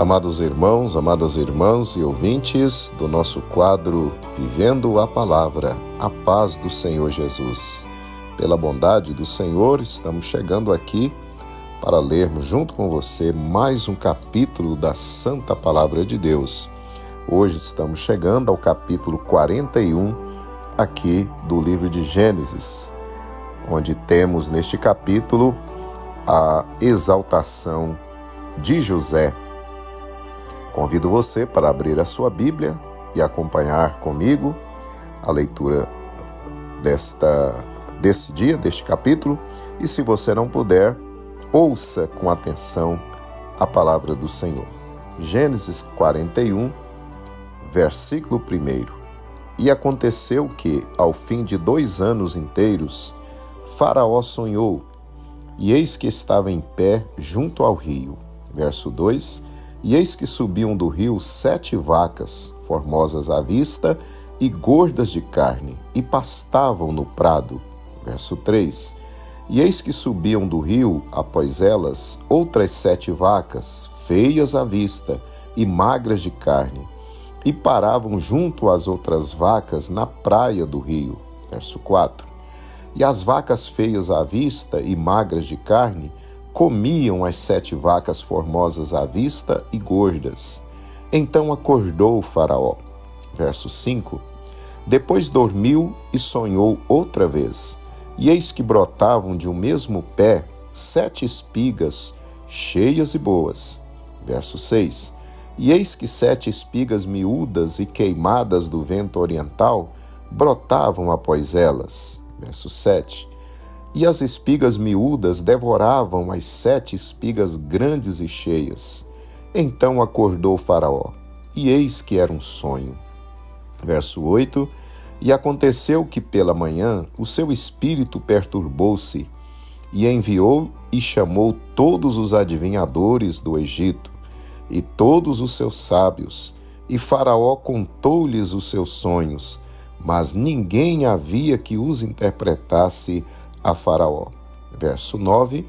Amados irmãos, amadas irmãs e ouvintes do nosso quadro Vivendo a Palavra, a paz do Senhor Jesus. Pela bondade do Senhor, estamos chegando aqui para lermos junto com você mais um capítulo da Santa Palavra de Deus. Hoje estamos chegando ao capítulo 41 aqui do livro de Gênesis, onde temos neste capítulo a exaltação de José. Convido você para abrir a sua Bíblia e acompanhar comigo a leitura desse dia, deste capítulo. E se você não puder, ouça com atenção a palavra do Senhor. Gênesis 41, versículo 1. E aconteceu que, ao fim de 2 anos inteiros, Faraó sonhou, e eis que estava em pé junto ao rio. Verso 2. E eis que subiam do rio 7 vacas, formosas à vista e gordas de carne, e pastavam no prado. Verso 3. E eis que subiam do rio, após elas, outras 7 vacas, feias à vista e magras de carne, e paravam junto às outras vacas na praia do rio. Verso 4. E as vacas feias à vista e magras de carne comiam as 7 vacas formosas à vista e gordas. Então acordou o Faraó. Verso 5. Depois dormiu e sonhou outra vez. E eis que brotavam de um mesmo pé 7 espigas, cheias e boas. Verso 6. E eis que 7 espigas miúdas e queimadas do vento oriental brotavam após elas. Verso 7. E as espigas miúdas devoravam as 7 espigas grandes e cheias. Então acordou Faraó, e eis que era um sonho. Verso 8. E aconteceu que pela manhã o seu espírito perturbou-se, e enviou e chamou todos os adivinhadores do Egito, e todos os seus sábios, e Faraó contou-lhes os seus sonhos, mas ninguém havia que os interpretasse a Faraó. Verso 9.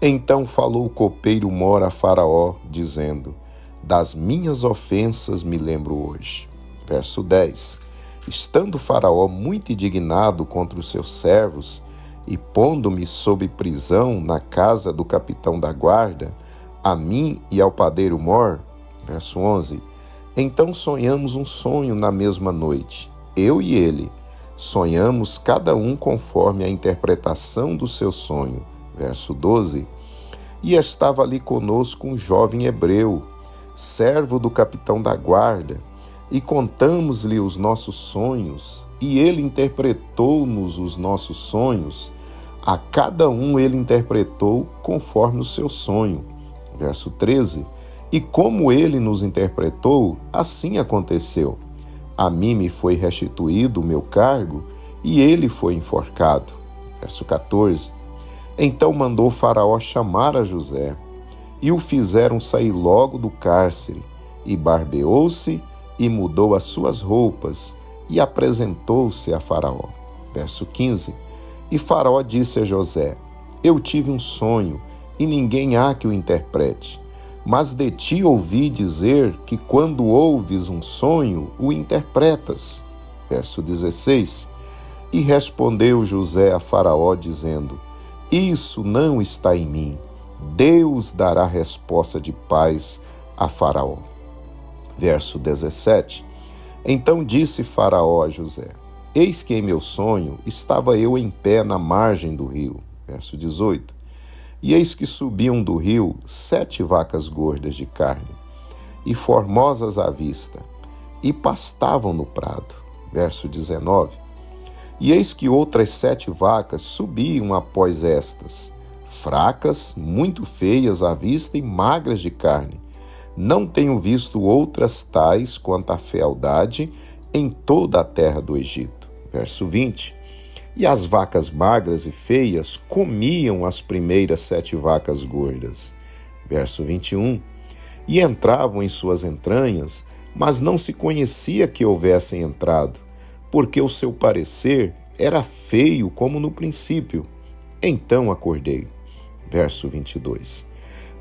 Então falou o copeiro mor a Faraó, dizendo: das minhas ofensas me lembro hoje. Verso 10. Estando Faraó muito indignado contra os seus servos, e pondo-me sob prisão na casa do capitão da guarda, a mim e ao padeiro mor. Verso 11. Então sonhamos um sonho na mesma noite, eu e ele. Sonhamos cada um conforme a interpretação do seu sonho. Verso 12. E estava ali conosco um jovem hebreu, servo do capitão da guarda, e contamos-lhe os nossos sonhos, e ele interpretou-nos os nossos sonhos. A cada um ele interpretou conforme o seu sonho. Verso 13. E como ele nos interpretou, assim aconteceu. A mim me foi restituído o meu cargo, e ele foi enforcado. Verso 14. Então mandou Faraó chamar a José, e o fizeram sair logo do cárcere, e barbeou-se, e mudou as suas roupas, e apresentou-se a Faraó. Verso 15. E Faraó disse a José: eu tive um sonho, e ninguém há que o interprete. Mas de ti ouvi dizer que quando ouves um sonho, o interpretas. Verso 16. E respondeu José a Faraó, dizendo: isso não está em mim. Deus dará resposta de paz a Faraó. Verso 17. Então disse Faraó a José: eis que em meu sonho estava eu em pé na margem do rio. Verso 18. E eis que subiam do rio 7 vacas gordas de carne, e formosas à vista, e pastavam no prado. Verso 19. E eis que outras 7 vacas subiam após estas, fracas, muito feias à vista e magras de carne. Não tenho visto outras tais quanto a fealdade em toda a terra do Egito. Verso 20. E as vacas magras e feias comiam as primeiras 7 vacas gordas. Verso 21. E entravam em suas entranhas, mas não se conhecia que houvessem entrado, porque o seu parecer era feio como no princípio. Então acordei. Verso 22.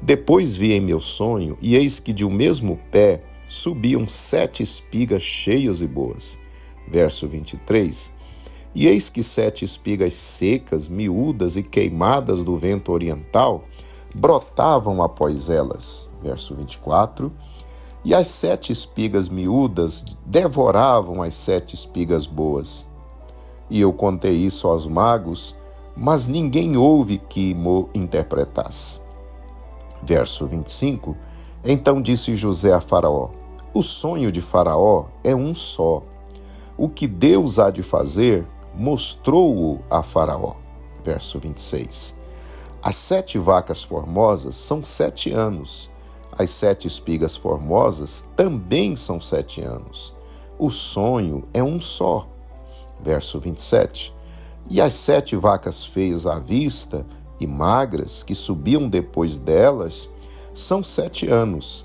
Depois vi em meu sonho, e eis que de um mesmo pé subiam 7 espigas cheias e boas. Verso 23. E eis que 7 espigas secas, miúdas e queimadas do vento oriental brotavam após elas. Verso 24. E as 7 espigas miúdas devoravam as 7 espigas boas. E eu contei isso aos magos, mas ninguém houve que mo interpretasse. Verso 25. Então disse José a Faraó: o sonho de Faraó é um só. O que Deus há de fazer, mostrou-o a Faraó. Verso 26. As 7 vacas formosas são 7 anos. As 7 espigas formosas também são 7 anos. O sonho é um só. Verso 27. E as 7 vacas feias à vista e magras, que subiam depois delas, são 7 anos.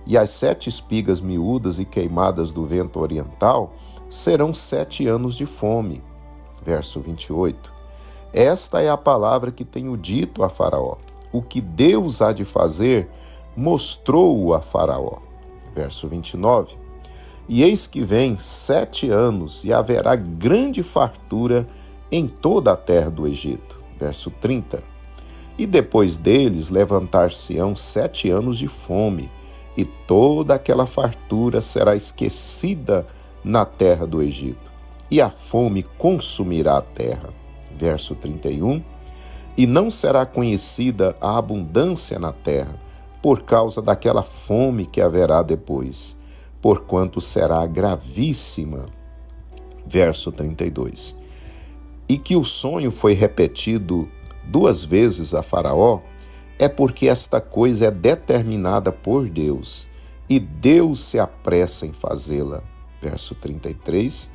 E as 7 espigas miúdas e queimadas do vento oriental serão 7 anos de fome. Verso 28. Esta é a palavra que tenho dito a Faraó. O que Deus há de fazer, mostrou-o a Faraó. Verso 29. E eis que vem 7 anos, e haverá grande fartura em toda a terra do Egito. Verso 30. E depois deles levantar-se-ão 7 anos de fome, e toda aquela fartura será esquecida na terra do Egito, e a fome consumirá a terra. Verso 31. E não será conhecida a abundância na terra, por causa daquela fome que haverá depois, porquanto será gravíssima. Verso 32. E que o sonho foi repetido 2 vezes a Faraó, é porque esta coisa é determinada por Deus, e Deus se apressa em fazê-la. Verso 33.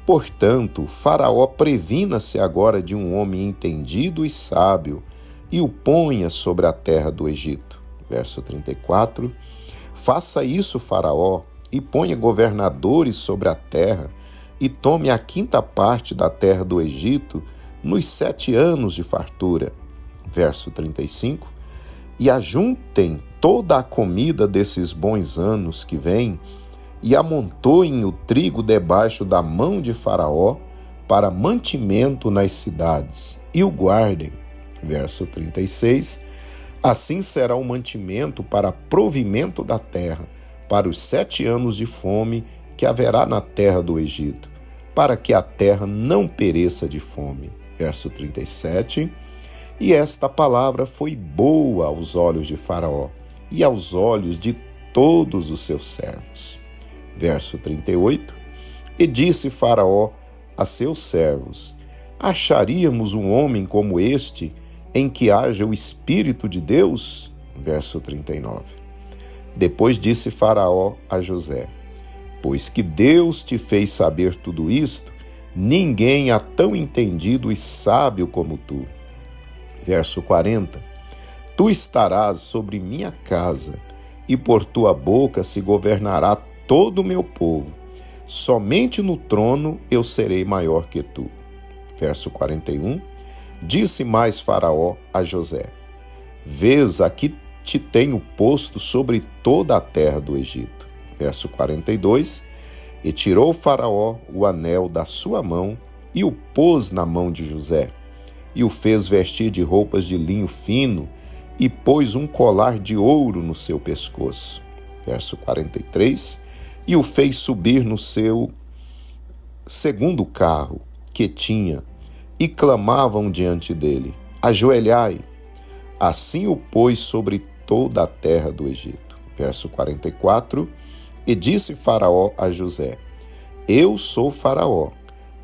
Portanto, Faraó previna-se agora de um homem entendido e sábio, e o ponha sobre a terra do Egito. Verso 34. Faça isso, Faraó, e ponha governadores sobre a terra, e tome a 5ª parte da terra do Egito nos 7 anos de fartura. Verso 35. E ajuntem toda a comida desses bons anos que vêm, e amontoem o trigo debaixo da mão de Faraó para mantimento nas cidades, e o guardem. Verso 36. Assim será o mantimento para provimento da terra, para os 7 anos de fome que haverá na terra do Egito, para que a terra não pereça de fome. Verso 37. E esta palavra foi boa aos olhos de Faraó e aos olhos de todos os seus servos. Verso 38. E disse Faraó a seus servos: acharíamos um homem como este, em que haja o Espírito de Deus? Verso 39. Depois disse Faraó a José: pois que Deus te fez saber tudo isto, ninguém há tão entendido e sábio como tu. Verso 40. Tu estarás sobre minha casa, e por tua boca se governará todo o meu povo. Somente no trono eu serei maior que tu. Verso 41. Disse mais Faraó a José: vês, aqui te tenho posto sobre toda a terra do Egito. Verso 42. E tirou Faraó o anel da sua mão e o pôs na mão de José, e o fez vestir de roupas de linho fino, e pôs um colar de ouro no seu pescoço. Verso 43. E o fez subir no seu 2º carro que tinha, e clamavam diante dele: ajoelhai. Assim o pôs sobre toda a terra do Egito. Verso 44. E disse Faraó a José: eu sou Faraó,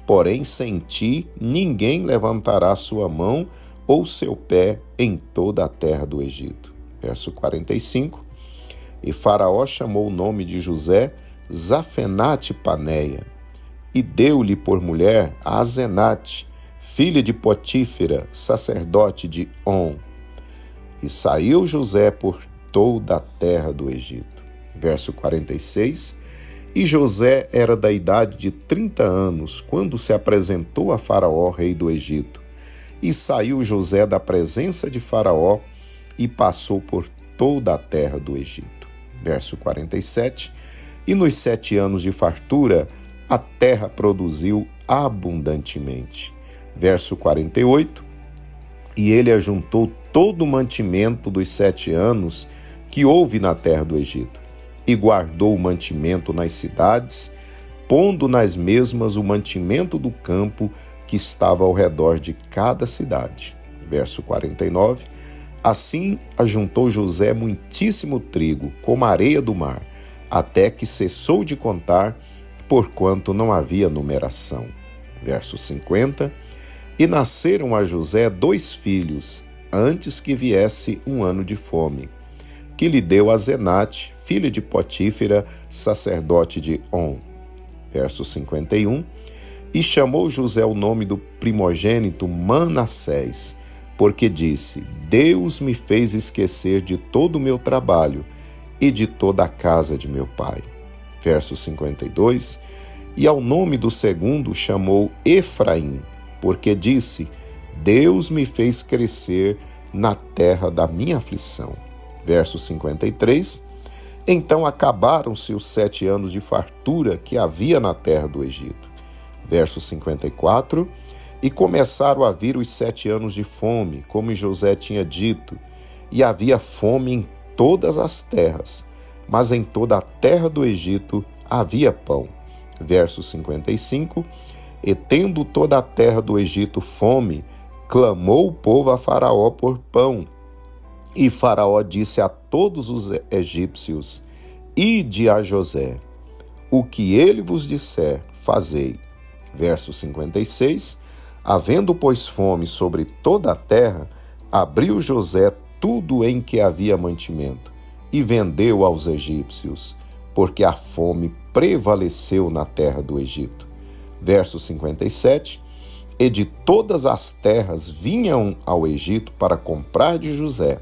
porém sem ti ninguém levantará sua mão ou seu pé em toda a terra do Egito. Verso 45. E Faraó chamou o nome de José Zafenate Paneia, e deu-lhe por mulher a Azenate, filha de Potífera, sacerdote de On. E saiu José por toda a terra do Egito. Verso 46. E José era da idade de 30 anos, quando se apresentou a Faraó, rei do Egito. E saiu José da presença de Faraó, e passou por toda a terra do Egito. Verso 47. E nos 7 anos de fartura, a terra produziu abundantemente. Verso 48. E ele ajuntou todo o mantimento dos 7 anos que houve na terra do Egito, e guardou o mantimento nas cidades, pondo nas mesmas o mantimento do campo que estava ao redor de cada cidade. Verso 49. Assim ajuntou José muitíssimo trigo, como a areia do mar, até que cessou de contar, porquanto não havia numeração. Verso 50. E nasceram a José 2 filhos, antes que viesse um ano de fome, que lhe deu Asenate, filha de Potífera, sacerdote de On. Verso 51. E chamou José o nome do primogênito Manassés, porque disse: Deus me fez esquecer de todo o meu trabalho e de toda a casa de meu pai. Verso 52. E ao nome do segundo chamou Efraim, porque disse: Deus me fez crescer na terra da minha aflição. Verso 53. Então acabaram-se os 7 anos de fartura que havia na terra do Egito. Verso 54. E começaram a vir os 7 anos de fome, como José tinha dito, e havia fome em todas as terras, mas em toda a terra do Egito havia pão. Verso 55. E tendo toda a terra do Egito fome, clamou o povo a Faraó por pão. E Faraó disse a todos os egípcios: Ide a José, o que ele vos disser, fazei. Verso 56. Havendo, pois, fome sobre toda a terra, abriu José tudo em que havia mantimento, e vendeu aos egípcios, porque a fome prevaleceu na terra do Egito. Verso 57. E de todas as terras vinham ao Egito para comprar de José,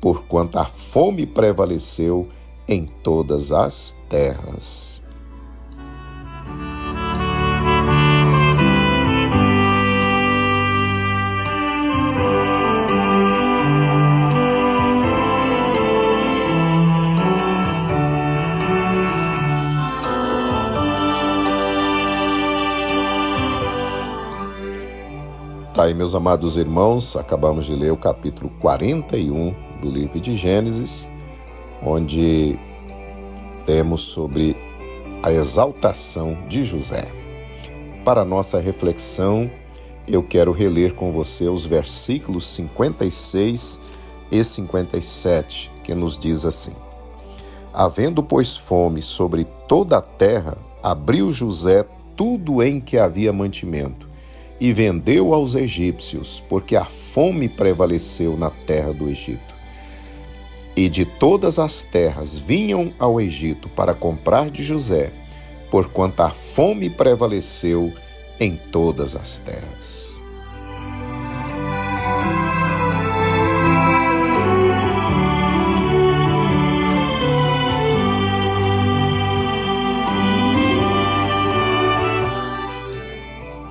porquanto a fome prevaleceu em todas as terras. Tá aí, meus amados irmãos, acabamos de ler o capítulo 41 do livro de Gênesis, onde temos sobre a exaltação de José. Para nossa reflexão, eu quero reler com você os versículos 56 e 57, que nos diz assim: Havendo, pois, fome sobre toda a terra, abriu José tudo em que havia mantimento, e vendeu aos egípcios, porque a fome prevaleceu na terra do Egito. E de todas as terras vinham ao Egito para comprar de José, porquanto a fome prevaleceu em todas as terras.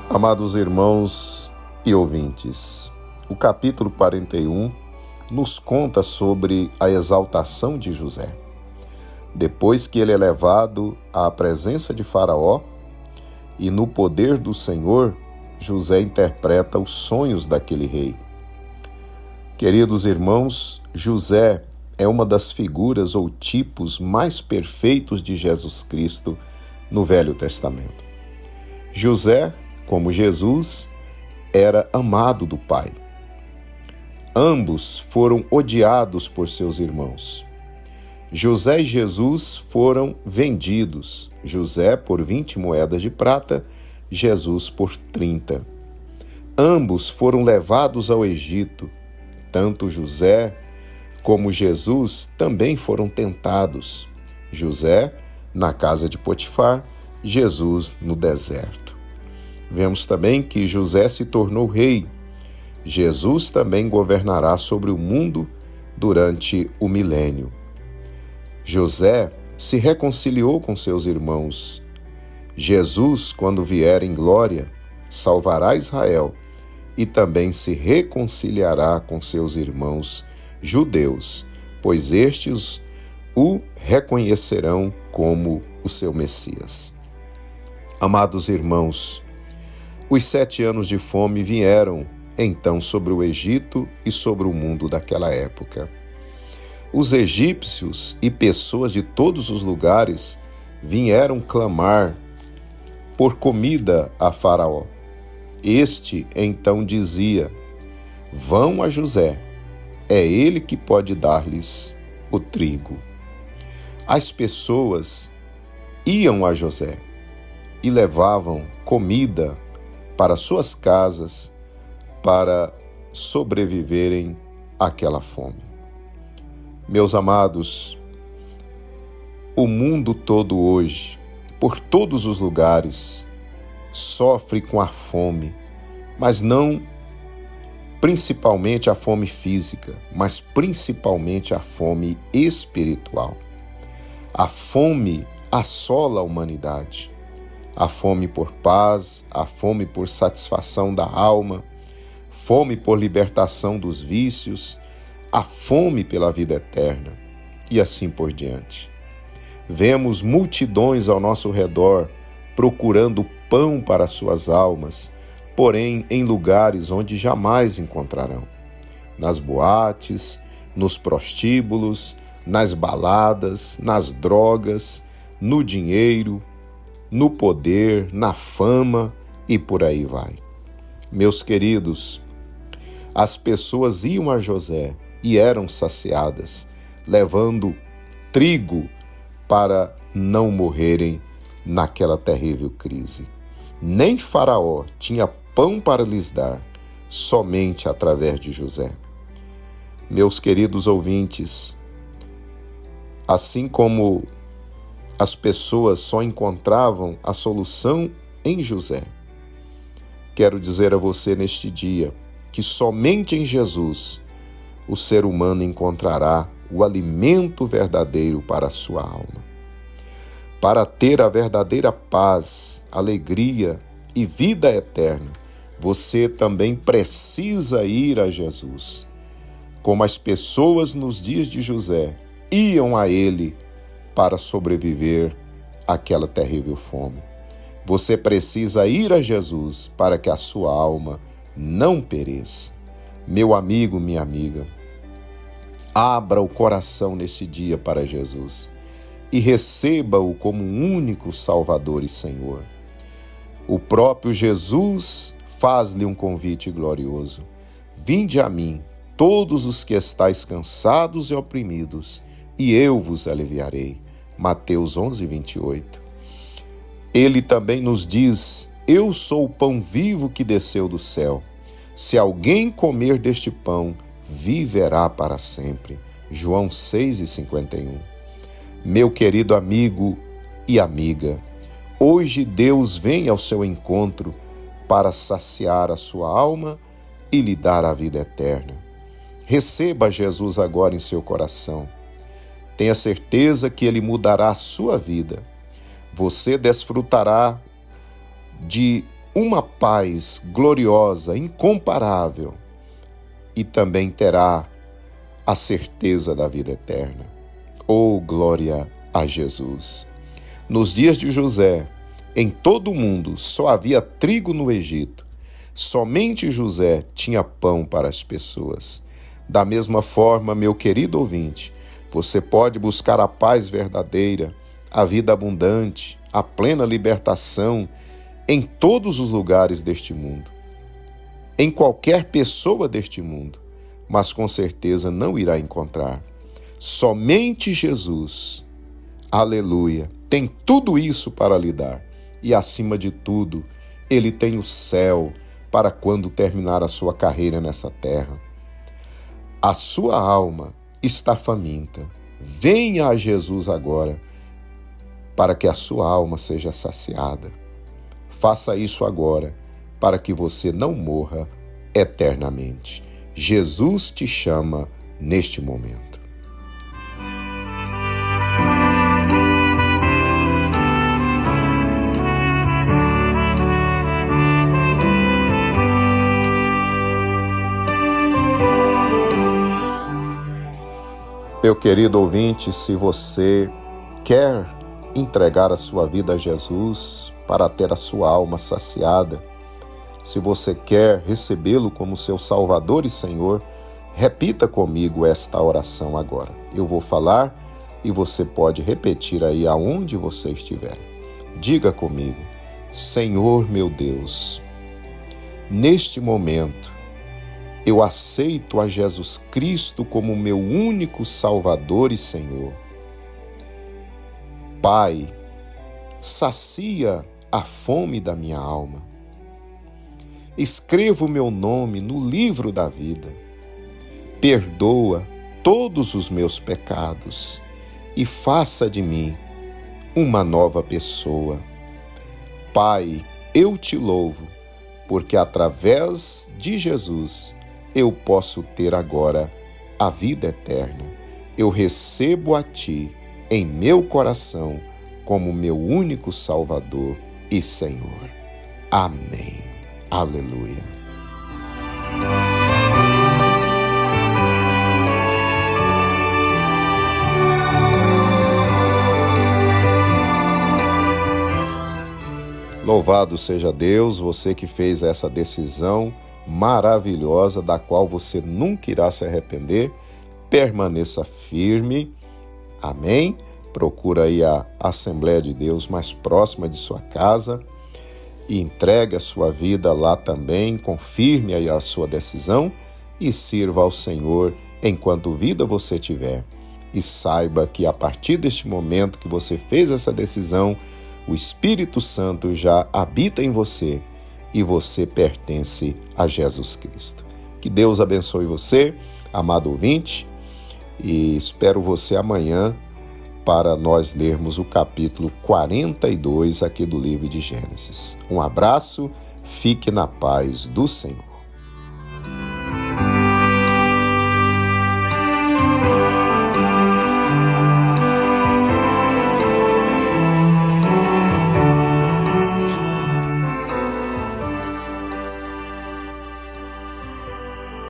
Amados irmãos e ouvintes, o capítulo 41 nos conta sobre a exaltação de José. Depois que ele é levado à presença de Faraó e no poder do Senhor, José interpreta os sonhos daquele rei. Queridos irmãos, José é uma das figuras ou tipos mais perfeitos de Jesus Cristo no Velho Testamento. José, como Jesus, era amado do Pai. Ambos foram odiados por seus irmãos. José e Jesus foram vendidos, José por 20 moedas de prata, Jesus por 30. Ambos foram levados ao Egito. Tanto José como Jesus também foram tentados. José na casa de Potifar, Jesus no deserto. Vemos também que José se tornou rei. Jesus também governará sobre o mundo durante o milênio. José se reconciliou com seus irmãos. Jesus, quando vier em glória, salvará Israel e também se reconciliará com seus irmãos judeus, pois estes o reconhecerão como o seu Messias. Amados irmãos, os 7 anos de fome vieram então sobre o Egito e sobre o mundo daquela época. Os egípcios e pessoas de todos os lugares vieram clamar por comida a Faraó. Este então dizia: vão a José, é ele que pode dar-lhes o trigo. As pessoas iam a José e levavam comida para suas casas para sobreviverem àquela fome. Meus amados, o mundo todo hoje, por todos os lugares, sofre com a fome, mas não principalmente a fome física, mas principalmente a fome espiritual. A fome assola a humanidade. A fome por paz, a fome por satisfação da alma, fome por libertação dos vícios, a fome pela vida eterna e assim por diante. Vemos multidões ao nosso redor procurando pão para suas almas, porém em lugares onde jamais encontrarão. Nas boates, nos prostíbulos, nas baladas, nas drogas, no dinheiro, no poder, na fama e por aí vai. Meus queridos, as pessoas iam a José e eram saciadas, levando trigo para não morrerem naquela terrível crise. Nem Faraó tinha pão para lhes dar, somente através de José. Meus queridos ouvintes, assim como as pessoas só encontravam a solução em José, quero dizer a você neste dia que somente em Jesus o ser humano encontrará o alimento verdadeiro para a sua alma. Para ter a verdadeira paz, alegria e vida eterna, você também precisa ir a Jesus. Como as pessoas nos dias de José iam a ele para sobreviver àquela terrível fome. Você precisa ir a Jesus para que a sua alma não pereça. Meu amigo, minha amiga, abra o coração nesse dia para Jesus e receba-o como um único Salvador e Senhor. O próprio Jesus faz-lhe um convite glorioso. Vinde a mim, todos os que estáis cansados e oprimidos, e eu vos aliviarei. Mateus 11, 28. Ele também nos diz: eu sou o pão vivo que desceu do céu. Se alguém comer deste pão, viverá para sempre. João 6,51. Meu querido amigo e amiga, hoje Deus vem ao seu encontro para saciar a sua alma e lhe dar a vida eterna. Receba Jesus agora em seu coração. Tenha certeza que Ele mudará a sua vida. Você desfrutará de uma paz gloriosa, incomparável, e também terá a certeza da vida eterna. Oh, glória a Jesus! Nos dias de José, em todo o mundo só havia trigo no Egito. Somente José tinha pão para as pessoas. Da mesma forma, meu querido ouvinte, você pode buscar a paz verdadeira, a vida abundante, a plena libertação em todos os lugares deste mundo, em qualquer pessoa deste mundo, mas com certeza não irá encontrar. Somente Jesus, aleluia, tem tudo isso para lhe dar. E acima de tudo, Ele tem o céu para quando terminar a sua carreira nessa terra. A sua alma está faminta. Venha a Jesus agora, para que a sua alma seja saciada. Faça isso agora, para que você não morra eternamente. Jesus te chama neste momento. Meu querido ouvinte, se você quer entregar a sua vida a Jesus para ter a sua alma saciada, se você quer recebê-lo como seu Salvador e Senhor, repita comigo esta oração agora. Eu vou falar e você pode repetir aí aonde você estiver. Diga comigo: Senhor meu Deus, neste momento eu aceito a Jesus Cristo como meu único Salvador e Senhor. Pai, sacia a fome da minha alma. Escreva o meu nome no livro da vida. Perdoa todos os meus pecados e faça de mim uma nova pessoa. Pai, eu te louvo, porque através de Jesus eu posso ter agora a vida eterna. Eu recebo a Ti em meu coração como meu único Salvador e Senhor. Amém. Aleluia. Louvado seja Deus, você que fez essa decisão maravilhosa, da qual você nunca irá se arrepender. Permaneça firme. Amém? Procura aí a Assembleia de Deus mais próxima de sua casa e entregue a sua vida lá também. Confirme aí a sua decisão e sirva ao Senhor enquanto vida você tiver. E saiba que a partir deste momento que você fez essa decisão, o Espírito Santo já habita em você e você pertence a Jesus Cristo. Que Deus abençoe você, amado ouvinte, e espero você amanhã para nós lermos o capítulo 42 aqui do livro de Gênesis. Um abraço, fique na paz do Senhor.